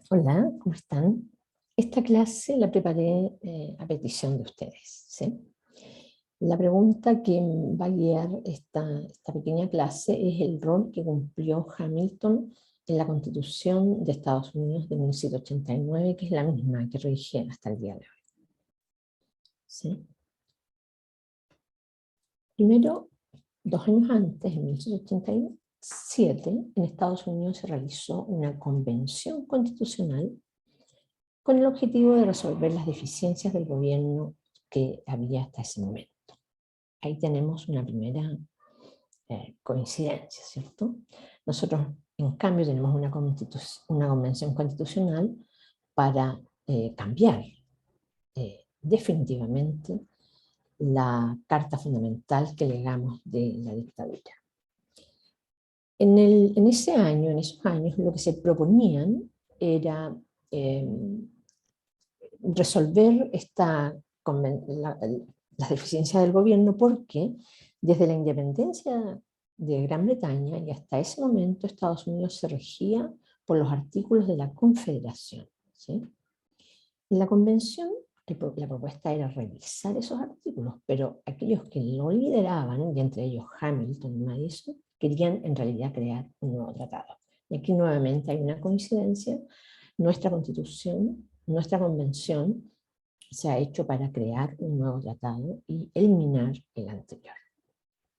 Hola, ¿cómo están? Esta clase la preparé a petición de ustedes, ¿sí? La pregunta que va a guiar esta pequeña clase es el rol que cumplió Hamilton en la Constitución de Estados Unidos de 1789, que es la misma que rige hasta el día de hoy, ¿sí? Primero, 2 años antes, en 1787, en Estados Unidos se realizó una convención constitucional con el objetivo de resolver las deficiencias del gobierno que había hasta ese momento. Ahí tenemos una primera coincidencia, ¿cierto? Nosotros, en cambio, tenemos una convención constitucional para cambiar definitivamente la Carta Fundamental que legamos de la dictadura. En esos años, lo que se proponían era resolver las deficiencias del gobierno, porque desde la independencia de Gran Bretaña y hasta ese momento Estados Unidos se regía por los artículos de la Confederación, ¿sí? En la convención la propuesta era revisar esos artículos, pero aquellos que lo lideraban, y entre ellos Hamilton y Madison, querían en realidad crear un nuevo tratado. Y aquí nuevamente hay una coincidencia: nuestra constitución, nuestra convención, se ha hecho para crear un nuevo tratado y eliminar el anterior,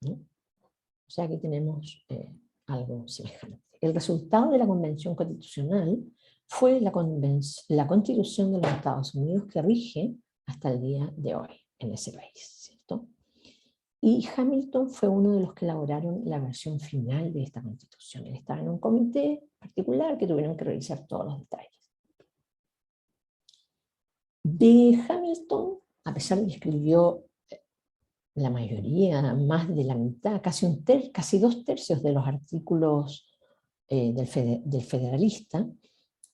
¿no? O sea, aquí tenemos algo semejante. El resultado de la Convención Constitucional fue la Constitución de los Estados Unidos, que rige hasta el día de hoy en ese país, ¿cierto? Y Hamilton fue uno de los que elaboraron la versión final de esta Constitución. Él estaba en un comité particular que tuvieron que revisar todos los detalles. De Hamilton, a pesar de que escribió la mayoría, más de la mitad, casi 2/3 de los artículos del Federalista,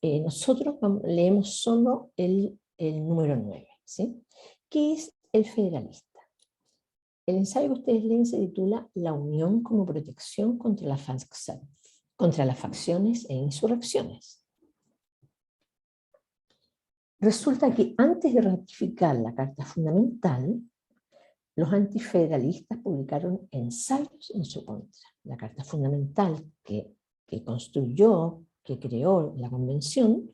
nosotros leemos solo el número 9, ¿sí? ¿Qué es el Federalista? El ensayo que ustedes leen se titula La Unión como protección contra las facciones e insurrecciones. Resulta que antes de ratificar la Carta Fundamental, los antifederalistas publicaron ensayos en su contra. La Carta Fundamental que construyó, que creó la Convención,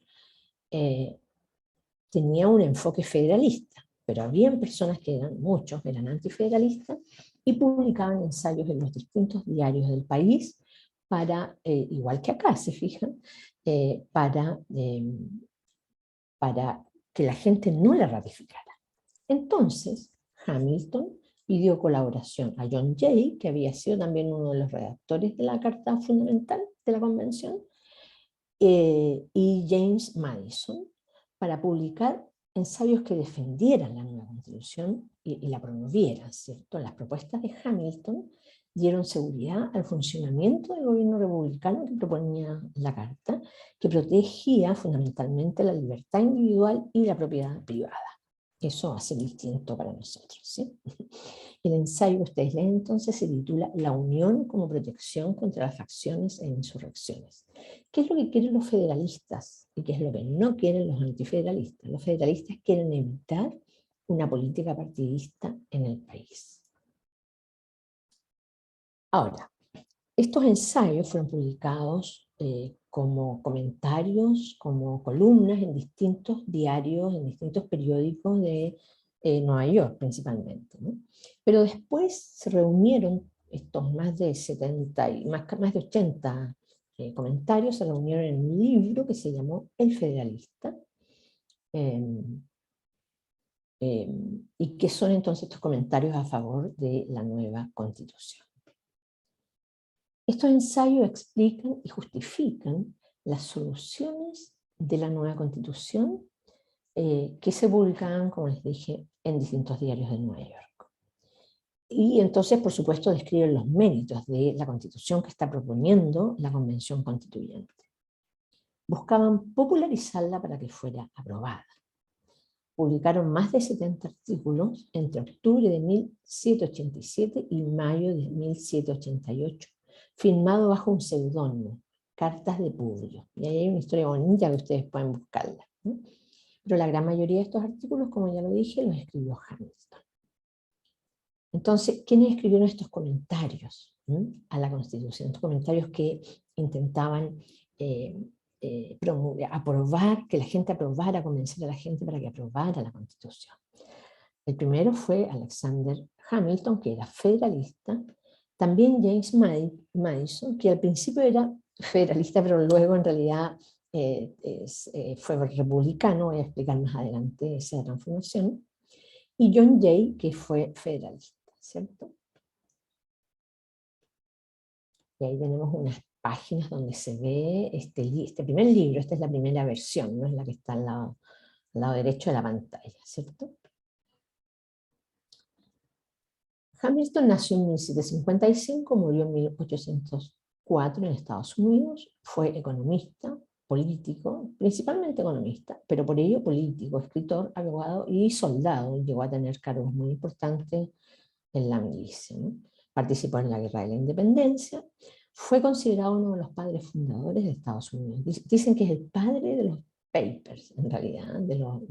tenía un enfoque federalista, pero había personas muchos eran antifederalistas, y publicaban ensayos en los distintos diarios del país para, igual que acá, se fijan, para que la gente no la ratificara. Entonces, Hamilton pidió colaboración a John Jay, que había sido también uno de los redactores de la Carta Fundamental de la Convención, y James Madison, para publicar ensayos que defendieran la nueva Constitución y la promovieran, ¿cierto? Las propuestas de Hamilton dieron seguridad al funcionamiento del gobierno republicano que proponía la Carta, que protegía fundamentalmente la libertad individual y la propiedad privada. Eso hace distinto para nosotros, ¿sí? El ensayo que ustedes leen entonces se titula La Unión como protección contra las facciones e insurrecciones. ¿Qué es lo que quieren los federalistas y qué es lo que no quieren los antifederalistas? Los federalistas quieren evitar una política partidista en el país. Ahora, estos ensayos fueron publicados como comentarios, como columnas en distintos diarios, en distintos periódicos de Nueva York principalmente, ¿no? Pero después se reunieron estos más de 70 y más de 80 comentarios, se reunieron en un libro que se llamó El Federalista, y que son entonces estos comentarios a favor de la nueva Constitución. Estos ensayos explican y justifican las soluciones de la nueva Constitución, que se publicaban, como les dije, en distintos diarios de Nueva York. Y entonces, por supuesto, describen los méritos de la Constitución que está proponiendo la Convención Constituyente. Buscaban popularizarla para que fuera aprobada. Publicaron más de 70 artículos entre octubre de 1787 y mayo de 1788, firmado bajo un seudónimo, Cartas de Publio. Y ahí hay una historia bonita que ustedes pueden buscarla, ¿no? Pero la gran mayoría de estos artículos, como ya lo dije, los escribió Hamilton. Entonces, ¿quiénes escribieron estos comentarios a la Constitución? Estos comentarios que intentaban aprobar, que la gente aprobara, convencer a la gente para que aprobara la Constitución. El primero fue Alexander Hamilton, que era federalista. También James Madison, que al principio era federalista, pero luego en realidad fue republicano. Voy a explicar más adelante esa transformación. Y John Jay, que fue federalista, ¿cierto? Y ahí tenemos unas páginas donde se ve este primer libro. Esta es la primera versión, no es la que está al lado derecho de la pantalla, ¿cierto? Hamilton nació en 1755, murió en 1804 en Estados Unidos. Fue economista, político, principalmente economista, pero por ello político, escritor, abogado y soldado. Llegó a tener cargos muy importantes en la milicia, ¿no? Participó en la Guerra de la Independencia. Fue considerado uno de los padres fundadores de Estados Unidos. Dicen que es el padre de los papers, en realidad, de los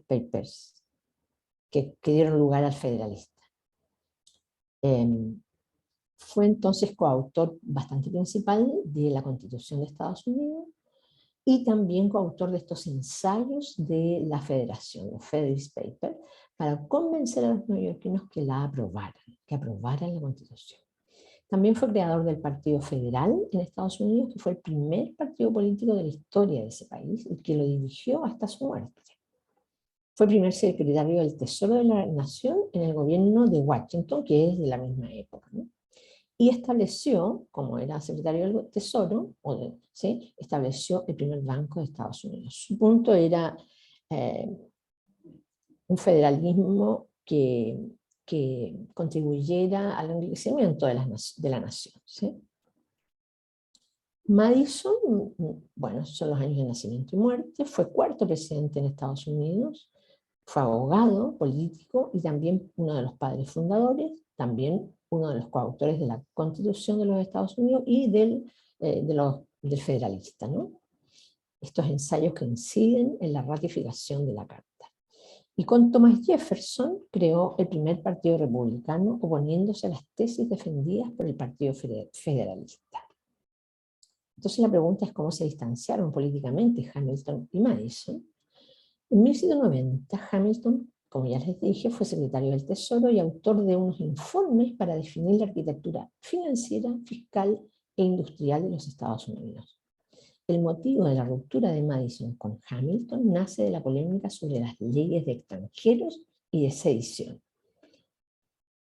papers que dieron lugar al federalista. Fue entonces coautor bastante principal de la Constitución de Estados Unidos y también coautor de estos ensayos de la Federación, los Federalist Papers, para convencer a los neoyorquinos que la aprobaran, que aprobaran la Constitución. También fue creador del Partido Federal en Estados Unidos, que fue el primer partido político de la historia de ese país y que lo dirigió hasta su muerte. Fue primer secretario del Tesoro de la Nación en el gobierno de Washington, que es de la misma época, ¿no? Y estableció, como era secretario del Tesoro, ¿sí? Estableció el primer banco de Estados Unidos. Su punto era un federalismo que contribuyera al enriquecimiento de la nación, ¿sí? Madison, bueno, son los años de nacimiento y muerte, fue cuarto presidente en Estados Unidos, fue abogado, político y también uno de los padres fundadores, también uno de los coautores de la Constitución de los Estados Unidos y del federalista, ¿no? Estos ensayos que inciden en la ratificación de la Carta. Y con Thomas Jefferson creó el primer partido republicano oponiéndose a las tesis defendidas por el Partido Federalista. Entonces la pregunta es cómo se distanciaron políticamente Hamilton y Madison. En 1790, Hamilton, como ya les dije, fue secretario del Tesoro y autor de unos informes para definir la arquitectura financiera, fiscal e industrial de los Estados Unidos. El motivo de la ruptura de Madison con Hamilton nace de la polémica sobre las leyes de extranjeros y de sedición.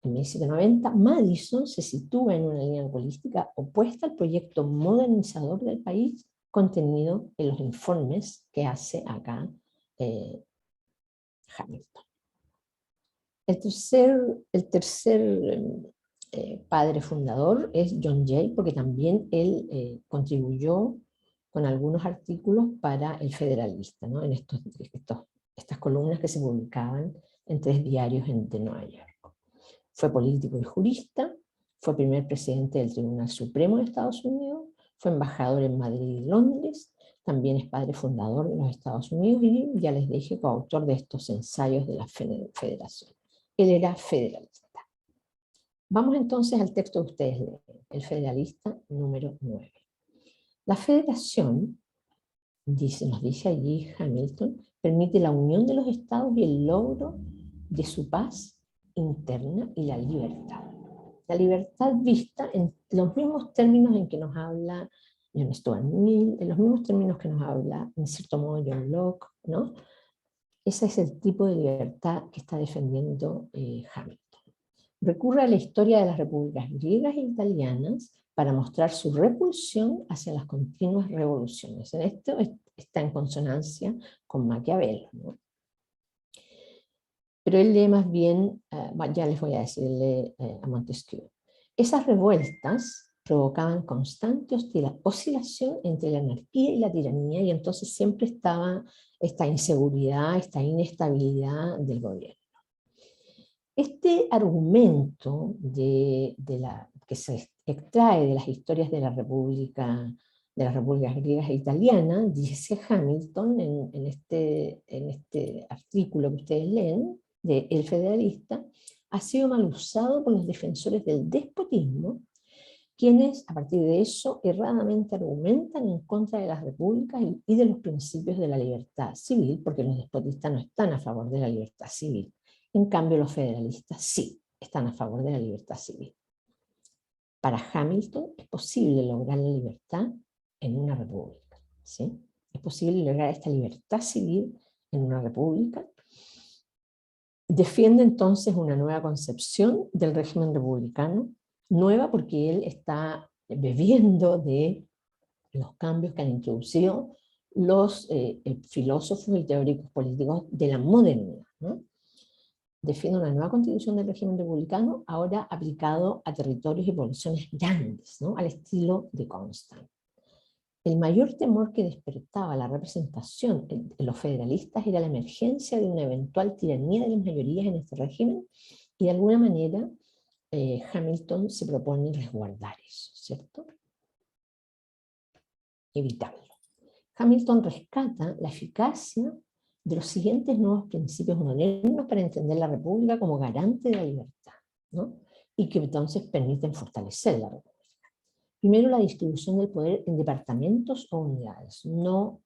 En 1790, Madison se sitúa en una línea política opuesta al proyecto modernizador del país contenido en los informes que hace acá Hamilton. El tercer padre fundador es John Jay, porque también él contribuyó con algunos artículos para el Federalista, ¿no? En estas columnas que se publicaban en 3 diarios de Nueva York. Fue político y jurista, fue primer presidente del Tribunal Supremo de Estados Unidos, fue embajador en Madrid y Londres, también es padre fundador de los Estados Unidos y, ya les dije, coautor de estos ensayos de la Federación. Él era federalista. Vamos entonces al texto que ustedes leen, el Federalista número 9. La Federación, nos dice allí Hamilton, permite la unión de los estados y el logro de su paz interna y la libertad. La libertad vista en los mismos términos en que nos habla John Stuart Mill, en los mismos términos que nos habla, en cierto modo, John Locke, ¿no? Ese es el tipo de libertad que está defendiendo Hamilton. Recurre a la historia de las repúblicas griegas e italianas para mostrar su repulsión hacia las continuas revoluciones. En esto está en consonancia con Maquiavelo, ¿no? Pero él lee más bien, ya les voy a decirle a Montesquieu. Esas revueltas provocaban constante oscilación entre la anarquía y la tiranía, y entonces siempre estaba esta inseguridad, esta inestabilidad del gobierno. Este argumento que se extrae de las historias de la República, de las repúblicas griegas e italianas, dice Hamilton en este artículo que ustedes leen, de El Federalista, ha sido mal usado por los defensores del despotismo, quienes a partir de eso erradamente argumentan en contra de las repúblicas y de los principios de la libertad civil, porque los despotistas no están a favor de la libertad civil. En cambio, los federalistas sí están a favor de la libertad civil. Para Hamilton es posible lograr la libertad en una república, ¿sí? Es posible lograr esta libertad civil en una república. Defiende entonces una nueva concepción del régimen republicano, nueva porque él está bebiendo de los cambios que han introducido los filósofos y teóricos políticos de la modernidad, ¿no? Defiende una nueva constitución del régimen republicano, ahora aplicado a territorios y poblaciones grandes, ¿no? Al estilo de Constant. El mayor temor que despertaba la representación de los federalistas era la emergencia de una eventual tiranía de las mayorías en este régimen, y de alguna manera Hamilton se propone resguardar eso, ¿cierto? Evitarlo. Hamilton rescata la eficacia de los siguientes nuevos principios modernos para entender la república como garante de la libertad, ¿no? Y que entonces permiten fortalecer la república. Primero, la distribución del poder en departamentos o unidades. No,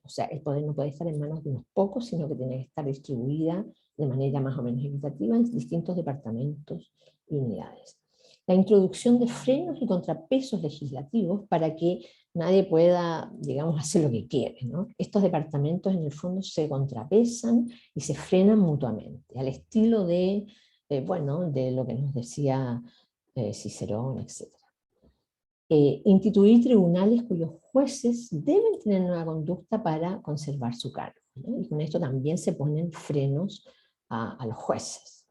o sea, el poder no puede estar en manos de unos pocos, sino que tiene que estar distribuida de manera más o menos equitativa en distintos departamentos y unidades. La introducción de frenos y contrapesos legislativos para que nadie pueda, digamos, hacer lo que quiere, ¿no? Estos departamentos en el fondo se contrapesan y se frenan mutuamente, al estilo de, bueno, de lo que nos decía Cicerón, etc. Instituir tribunales cuyos jueces deben tener nueva conducta para conservar su cargo, ¿no? Y con esto también se ponen frenos a los jueces.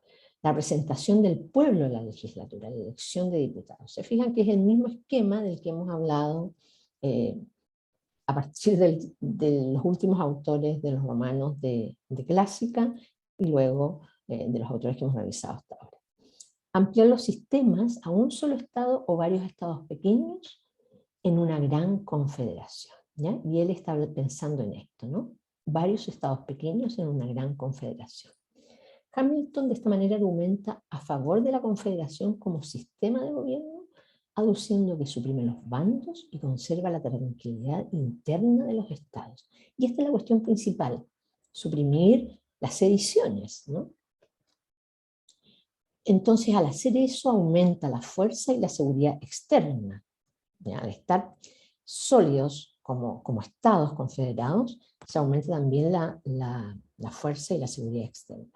La representación del pueblo en la legislatura, la elección de diputados. Se fijan que es el mismo esquema del que hemos hablado a partir de los últimos autores de los romanos de clásica y luego de los autores que hemos revisado hasta ahora. Ampliar los sistemas a un solo estado o varios estados pequeños en una gran confederación, ¿ya? Y él está pensando en esto, ¿no? Varios estados pequeños en una gran confederación. Hamilton de esta manera argumenta a favor de la confederación como sistema de gobierno, aduciendo que suprime los bandos y conserva la tranquilidad interna de los estados. Y esta es la cuestión principal, suprimir las sediciones, ¿no? Entonces, al hacer eso, aumenta la fuerza y la seguridad externa. ¿Ya? Al estar sólidos como estados confederados, se aumenta también la fuerza y la seguridad externa.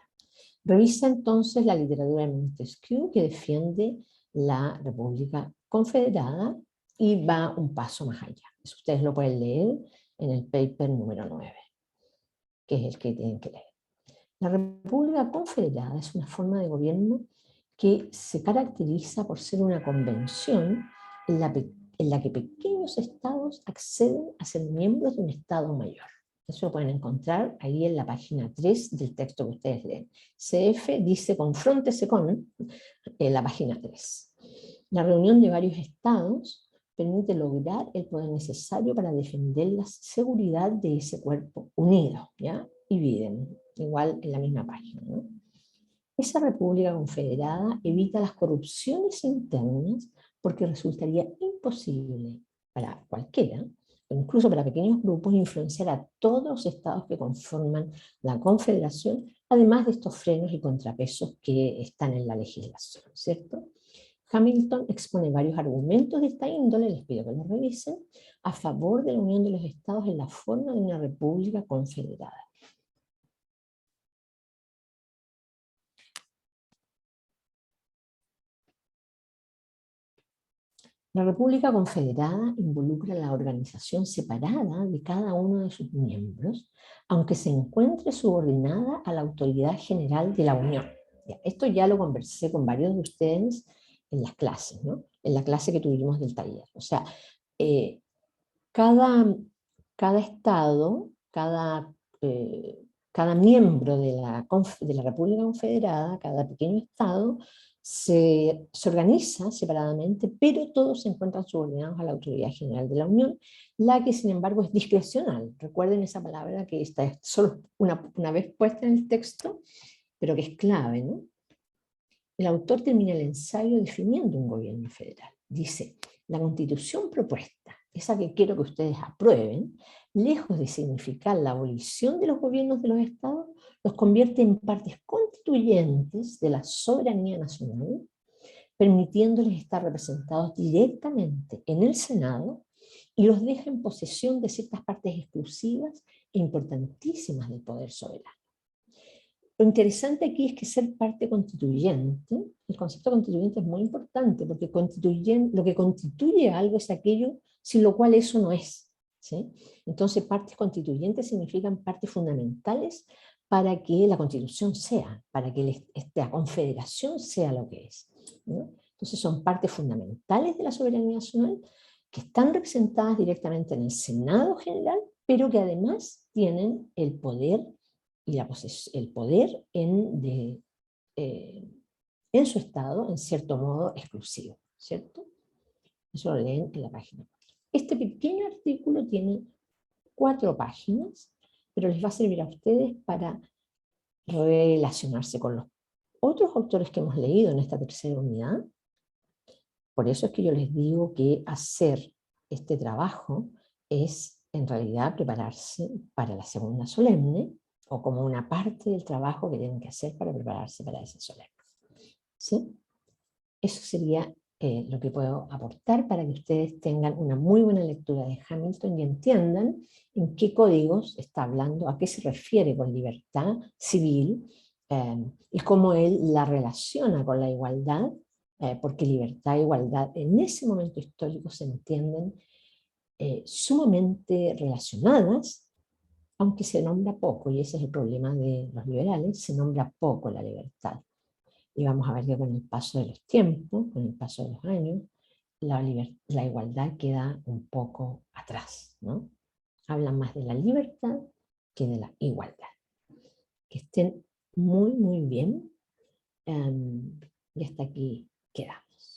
Revisa entonces la literatura de Montesquieu, que defiende la República Confederada y va un paso más allá. Eso ustedes lo pueden leer en el paper número 9, que es el que tienen que leer. La República Confederada es una forma de gobierno que se caracteriza por ser una convención en la que pequeños estados acceden a ser miembros de un estado mayor. Eso lo pueden encontrar ahí en la página 3 del texto que ustedes leen. CF dice confróntese con en la página 3. La reunión de varios estados permite lograr el poder necesario para defender la seguridad de ese cuerpo unido, ¿ya? Y viven igual en la misma página, ¿no? Esa república confederada evita las corrupciones internas porque resultaría imposible para cualquiera, incluso para pequeños grupos, influenciar a todos los estados que conforman la confederación, además de estos frenos y contrapesos que están en la legislación, ¿cierto? Hamilton expone varios argumentos de esta índole, les pido que los revisen, a favor de la unión de los estados en la forma de una república confederada. La República Confederada involucra la organización separada de cada uno de sus miembros, aunque se encuentre subordinada a la autoridad general de la Unión. Esto ya lo conversé con varios de ustedes en las clases, ¿no? En la clase que tuvimos del taller. O sea, cada estado, cada miembro de la República Confederada, cada pequeño estado, se organiza separadamente, pero todos se encuentran subordinados a la Autoridad General de la Unión, la que sin embargo es discrecional. Recuerden esa palabra que está solo una vez puesta en el texto, pero que es clave, ¿no? El autor termina el ensayo definiendo un gobierno federal. Dice, la constitución propuesta, esa que quiero que ustedes aprueben, lejos de significar la abolición de los gobiernos de los estados, los convierte en partes constituyentes de la soberanía nacional, permitiéndoles estar representados directamente en el Senado y los deja en posesión de ciertas partes exclusivas e importantísimas del poder soberano. Lo interesante aquí es que ser parte constituyente, el concepto constituyente es muy importante, porque lo que constituye algo es aquello sin lo cual eso no es, ¿sí? Entonces, partes constituyentes significan partes fundamentales para que la constitución sea, para que esta confederación sea lo que es, ¿no? Entonces, son partes fundamentales de la soberanía nacional que están representadas directamente en el Senado General, pero que además tienen el poder y el poder en su estado, en cierto modo, exclusivo, ¿cierto? Eso lo leen en la página 4. Este pequeño artículo tiene 4 páginas, pero les va a servir a ustedes para relacionarse con los otros autores que hemos leído en esta tercera unidad. Por eso es que yo les digo que hacer este trabajo es en realidad prepararse para la segunda solemne, o como una parte del trabajo que tienen que hacer para prepararse para esa solemne. ¿Sí? Eso sería lo que puedo aportar para que ustedes tengan una muy buena lectura de Hamilton y entiendan en qué códigos está hablando, a qué se refiere con libertad civil, y cómo él la relaciona con la igualdad, porque libertad e igualdad en ese momento histórico se entienden sumamente relacionadas, aunque se nombra poco, y ese es el problema de los liberales, se nombra poco la libertad. Y vamos a ver que con el paso de los tiempos, con el paso de los años, la igualdad queda un poco atrás, ¿no? Hablan más de la libertad que de la igualdad. Que estén muy, muy bien. Y hasta aquí quedamos.